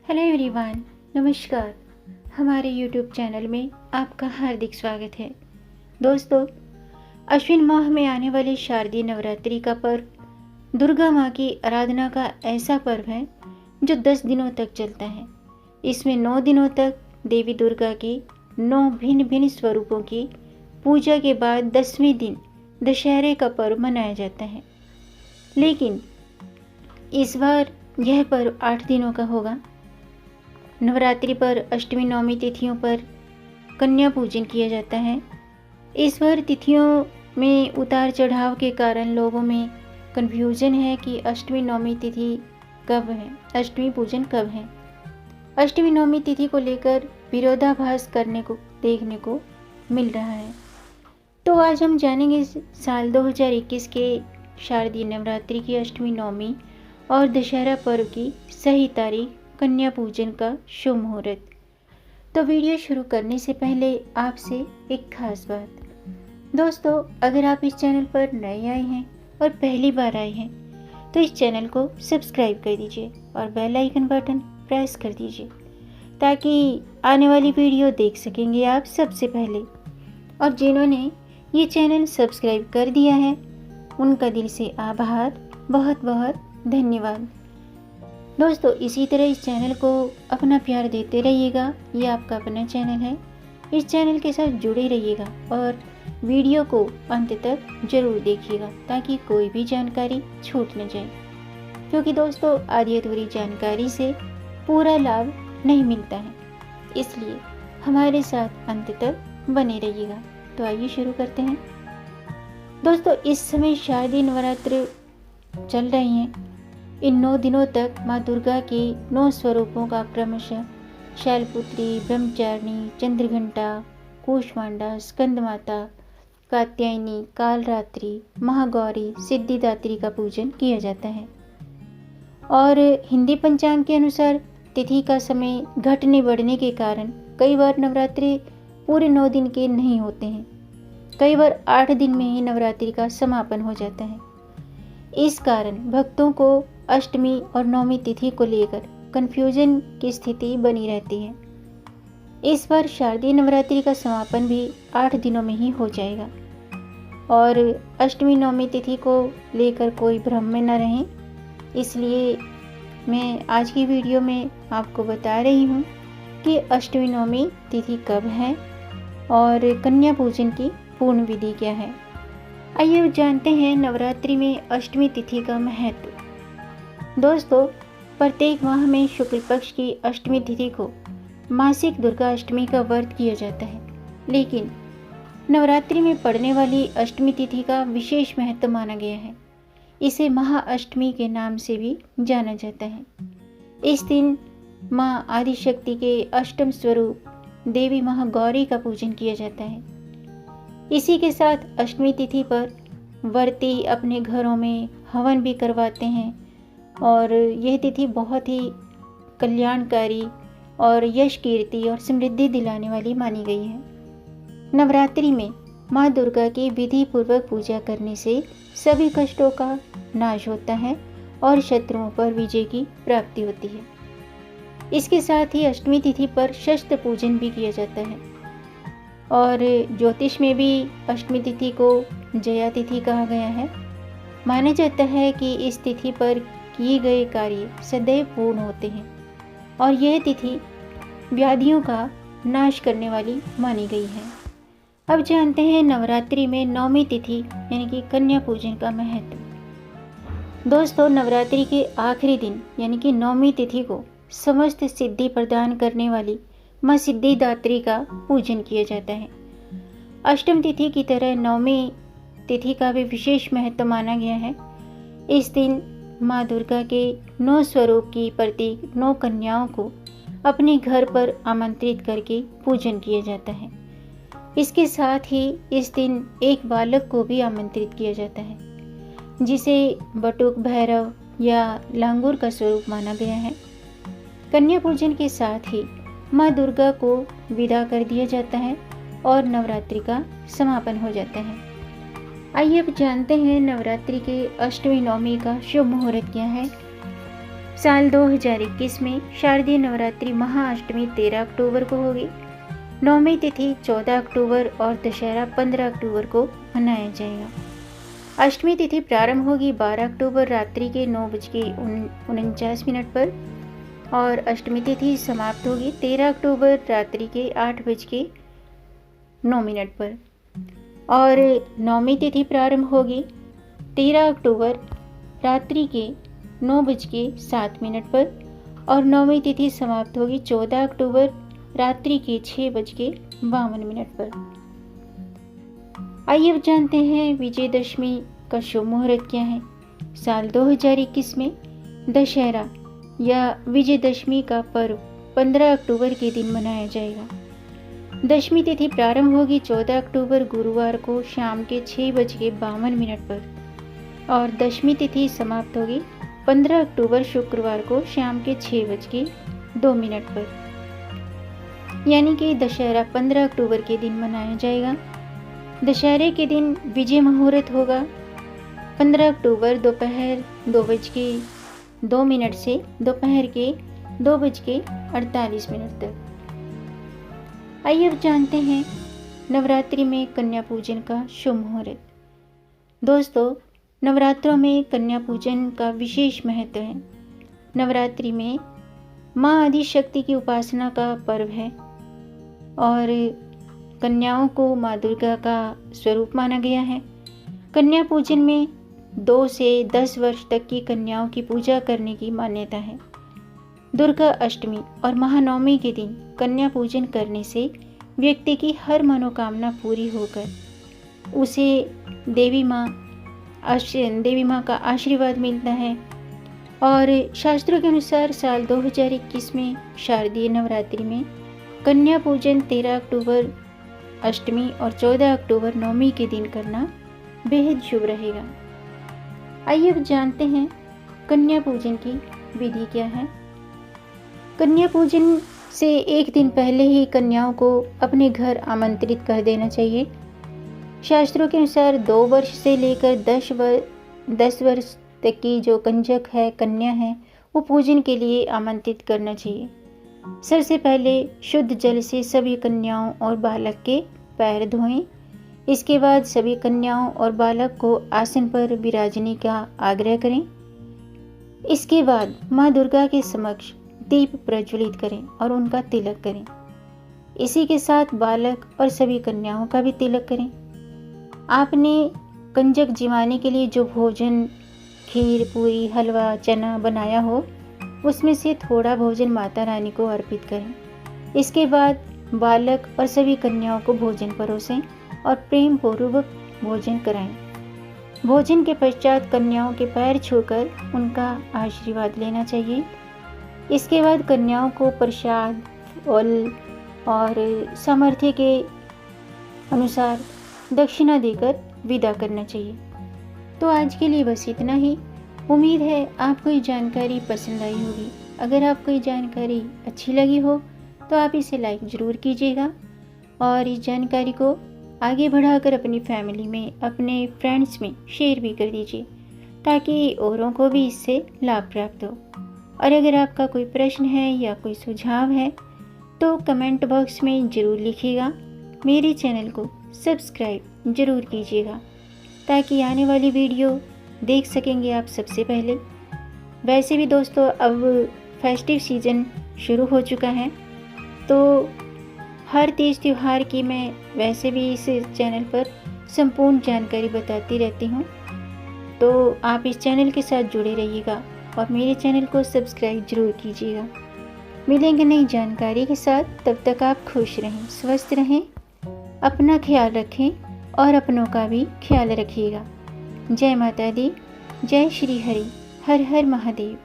Hello everyone, नमस्कार। हमारे YouTube channel में आपका हार्दिक स्वागत है। दोस्तों, अश्विन माह में आने वाले शारदीय नवरात्रि का पर्व दुर्गा माँ की आराधना का ऐसा पर्व है जो 10 दिनों तक चलता है। इसमें 9 दिनों तक देवी दुर्गा की 9 भिन्न भिन्न स्वरूपों की पूजा के बाद 10वें दिन दशहरे का पर्व मनाया जाता है। लेकिन इस बार यह पर्व 8 दिनों का होगा। नवरात्रि पर अष्टमी नवमी तिथियों पर कन्या पूजन किया जाता है। इस बार तिथियों में उतार चढ़ाव के कारण लोगों में कन्फ्यूजन है कि अष्टमी नवमी तिथि कब है, अष्टमी पूजन कब है। अष्टमी नवमी तिथि को लेकर विरोधाभास देखने को मिल रहा है। तो आज हम जानेंगे साल 2021 के शारदीय नवरात्रि की अष्टमी नवमी और दशहरा पर्व की सही तारीख, कन्या पूजन का शुभ मुहूर्त। तो वीडियो शुरू करने से पहले आपसे एक खास बात। दोस्तों, अगर आप इस चैनल पर नए आए हैं और पहली बार आए हैं तो इस चैनल को सब्सक्राइब कर दीजिए और बेल आइकन बटन प्रेस कर दीजिए ताकि आने वाली वीडियो देख सकेंगे आप सबसे पहले। और जिन्होंने ये चैनल सब्सक्राइब कर दिया है उनका दिल से आभार, बहुत बहुत धन्यवाद। दोस्तों, इसी तरह इस चैनल को अपना प्यार देते रहिएगा। ये आपका अपना चैनल है, इस चैनल के साथ जुड़े रहिएगा और वीडियो को अंत तक जरूर देखिएगा ताकि कोई भी जानकारी छूट न जाए, क्योंकि दोस्तों आधी अधूरी जानकारी से पूरा लाभ नहीं मिलता है। इसलिए हमारे साथ अंत तक बने रहिएगा। तो आइए शुरू करते हैं। दोस्तों, इस समय शारदीय नवरात्र चल रही हैं। इन 9 दिनों तक माँ दुर्गा के 9 स्वरूपों का क्रमशः शैलपुत्री, ब्रह्मचारिणी, चंद्रघंटा, कूष्मांडा, स्कंदमाता, कात्यायनी, कालरात्रि, महागौरी, सिद्धिदात्री का पूजन किया जाता है। और हिंदी पंचांग के अनुसार तिथि का समय घटने बढ़ने के कारण कई बार नवरात्रि पूरे 9 दिन के नहीं होते हैं। कई बार 8 दिन में ही नवरात्रि का समापन हो जाता है। इस कारण भक्तों को अष्टमी और नवमी तिथि को लेकर कन्फ्यूजन की स्थिति बनी रहती है। इस बार शारदीय नवरात्रि का समापन भी 8 दिनों में ही हो जाएगा और अष्टमी नवमी तिथि को लेकर कोई भ्रम में न रहें, इसलिए मैं आज की वीडियो में आपको बता रही हूँ कि अष्टमी नवमी तिथि कब है और कन्या पूजन की पूर्ण विधि क्या है। आइए जानते हैं नवरात्रि में अष्टमी तिथि का महत्व। दोस्तों, प्रत्येक माह में शुक्ल पक्ष की अष्टमी तिथि को मासिक दुर्गा अष्टमी का व्रत किया जाता है। लेकिन नवरात्रि में पड़ने वाली अष्टमी तिथि का विशेष महत्व माना गया है। इसे महाअष्टमी के नाम से भी जाना जाता है। इस दिन माँ आदिशक्ति के अष्टम स्वरूप देवी महागौरी का पूजन किया जाता है। इसी के साथ अष्टमी तिथि पर व्रती अपने घरों में हवन भी करवाते हैं और यह तिथि बहुत ही कल्याणकारी और यश, कीर्ति और समृद्धि दिलाने वाली मानी गई है। नवरात्रि में माँ दुर्गा की विधि पूर्वक पूजा करने से सभी कष्टों का नाश होता है और शत्रुओं पर विजय की प्राप्ति होती है। इसके साथ ही अष्टमी तिथि पर शस्त्र पूजन भी किया जाता है और ज्योतिष में भी अष्टमी तिथि को जया तिथि कहा गया है। माना जाता है कि इस तिथि पर किए गए कार्य सदैव पूर्ण होते हैं और यह तिथि व्याधियों का नाश करने वाली मानी गई है। अब जानते हैं नवरात्रि में नवमी तिथि यानी कि कन्या पूजन का महत्व। दोस्तों, नवरात्रि के आखिरी दिन यानी कि नवमी तिथि को समस्त सिद्धि प्रदान करने वाली माँ सिद्धिदात्री का पूजन किया जाता है। अष्टम तिथि की तरह नवमी तिथि का भी विशेष महत्व माना गया है। इस दिन माँ दुर्गा के 9 स्वरूप की प्रतीक 9 कन्याओं को अपने घर पर आमंत्रित करके पूजन किया जाता है। इसके साथ ही इस दिन एक बालक को भी आमंत्रित किया जाता है जिसे बटुक, भैरव या लांगूर का स्वरूप माना गया है। कन्या पूजन के साथ ही माँ दुर्गा को विदा कर दिया जाता है और नवरात्रि का समापन हो जाता है। आइए अब जानते हैं नवरात्रि के अष्टमी नवमी का शुभ मुहूर्त क्या है। साल 2021 में शारदीय नवरात्रि महाअष्टमी 13 अक्टूबर को होगी। नवमी तिथि 14 अक्टूबर और दशहरा 15 अक्टूबर को मनाया जाएगा। अष्टमी तिथि प्रारंभ होगी 12 अक्टूबर रात्रि के 9:49 पर और अष्टमी तिथि समाप्त होगी 13 अक्टूबर रात्रि के 8:09 पर और नवमी तिथि प्रारंभ होगी 13 अक्टूबर रात्रि के 9:07 पर और नवमी तिथि समाप्त होगी 14 अक्टूबर रात्रि के 6:52 पर। आइए अब जानते हैं विजयदशमी का शुभ मुहूर्त क्या है। साल 2021 में दशहरा या विजयदशमी का पर्व 15 अक्टूबर के दिन मनाया जाएगा। दशमी तिथि प्रारंभ होगी 14 अक्टूबर गुरुवार को शाम के 6:52 पर और दशमी तिथि समाप्त होगी 15 अक्टूबर शुक्रवार को शाम के 6:02 पर, यानी कि दशहरा 15 अक्टूबर के दिन मनाया जाएगा। दशहरे के दिन विजय मुहूर्त होगा 15 अक्टूबर दोपहर 2:02 से दोपहर के 2:48 तक। आइए अब जानते हैं नवरात्रि में कन्या पूजन का शुभ मुहूर्त। दोस्तों, नवरात्रों में कन्या पूजन का विशेष महत्व है। नवरात्रि में माँ आदिशक्ति की उपासना का पर्व है और कन्याओं को माँ दुर्गा का स्वरूप माना गया है। कन्या पूजन में 2 से 10 वर्ष तक की कन्याओं की पूजा करने की मान्यता है। दुर्गा अष्टमी और महानवमी के दिन कन्या पूजन करने से व्यक्ति की हर मनोकामना पूरी होकर उसे देवी माँ का आशीर्वाद मिलता है। और शास्त्रों के अनुसार साल 2021 में शारदीय नवरात्रि में कन्या पूजन 13 अक्टूबर अष्टमी और 14 अक्टूबर नवमी के दिन करना बेहद शुभ रहेगा। आइए अब जानते हैं कन्या पूजन की विधि क्या है। कन्या पूजन से एक दिन पहले ही कन्याओं को अपने घर आमंत्रित कर देना चाहिए। शास्त्रों के अनुसार 2 वर्ष से लेकर 10 वर्ष तक की जो कंजक है, कन्या है, वो पूजन के लिए आमंत्रित करना चाहिए। सबसे पहले शुद्ध जल से सभी कन्याओं और बालक के पैर धोएं। इसके बाद सभी कन्याओं और बालक को आसन पर विराजने का आग्रह करें। इसके बाद माँ दुर्गा के समक्ष दीप प्रज्वलित करें और उनका तिलक करें। इसी के साथ बालक और सभी कन्याओं का भी तिलक करें। आपने कंजक जिमाने के लिए जो भोजन, खीर, पूरी, हलवा, चना बनाया हो, उसमें से थोड़ा भोजन माता रानी को अर्पित करें। इसके बाद बालक और सभी कन्याओं को भोजन परोसें और प्रेम पूर्वक भोजन कराएं। भोजन के पश्चात कन्याओं के पैर छूकर उनका आशीर्वाद लेना चाहिए। इसके बाद कन्याओं को प्रसाद, फल और सामर्थ्य के अनुसार दक्षिणा देकर विदा करना चाहिए। तो आज के लिए बस इतना ही। उम्मीद है आपको ये जानकारी पसंद आई होगी। अगर आपको ये जानकारी अच्छी लगी हो तो आप इसे लाइक ज़रूर कीजिएगा और इस जानकारी को आगे बढ़ाकर अपनी फैमिली में, अपने फ्रेंड्स में शेयर भी कर दीजिए ताकि औरों को भी इससे लाभ प्राप्त हो। और अगर आपका कोई प्रश्न है या कोई सुझाव है तो कमेंट बॉक्स में ज़रूर लिखिएगा। मेरे चैनल को सब्सक्राइब ज़रूर कीजिएगा ताकि आने वाली वीडियो देख सकेंगे आप सबसे पहले। वैसे भी दोस्तों अब फेस्टिव सीज़न शुरू हो चुका है, तो हर तीज त्यौहार की मैं वैसे भी इस चैनल पर संपूर्ण जानकारी बताती रहती हूँ। तो आप इस चैनल के साथ जुड़े रहिएगा और मेरे चैनल को सब्सक्राइब जरूर कीजिएगा। मिलेंगे नई जानकारी के साथ, तब तक आप खुश रहें, स्वस्थ रहें, अपना ख्याल रखें और अपनों का भी ख्याल रखिएगा। जय माता दी, जय श्री हरि, हर हर महादेव।